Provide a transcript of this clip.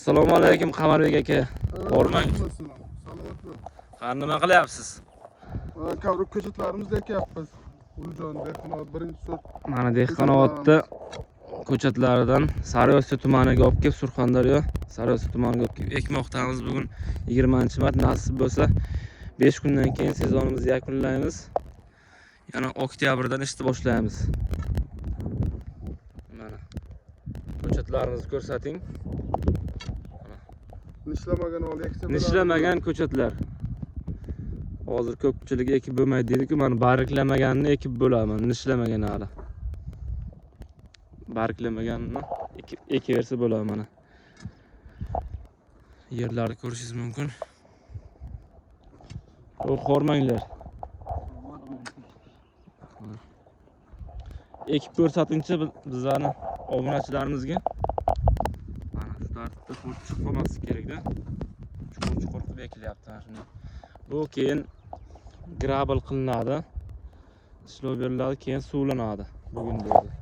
Assalomu alaykum Qamarbek aka. Bormang. Salomatmi? Qani nima qilyapsiz? Kavruk ko'chatlarimizni ekyapmiz. Uljon dehqonobod birinchi sort. Mana Dehqonobodda ko'chatlaridan Sariyosha tumaniga olib kelib, Surxondaryo Sariyosha tumaniga olib kelib ekmoqdamiz. Bugun 20-mart, nasib bo'lsa 5 kundan keyin sezonimizni yakunlaymiz. Yana oktyabrdan ishni boshlaymiz. Mana ko'chatlarimizni ko'rsating. Nishlamagan ko'chatlar. Hozir ko'pchilik ekib bo'lmaydi deydi-ku, men bariklamaganini ekib bo'laman, nishlamagan hali. Bariklamaganini ekib bersa bo'ladi mana. Yerlarni ko'rishingiz mumkin. Qo'rmanglar. Ekib ko'rsatingchi bizlarni obunachilarimizga. Mana shu tartibda chiqib qolmaslik kerak-da. Chuqur qilib ekilyapti mana shunday. Bu keyin grabl qilinadi. Ishlov beriladi, keyin suvlanadi. Bugun bo'ldi.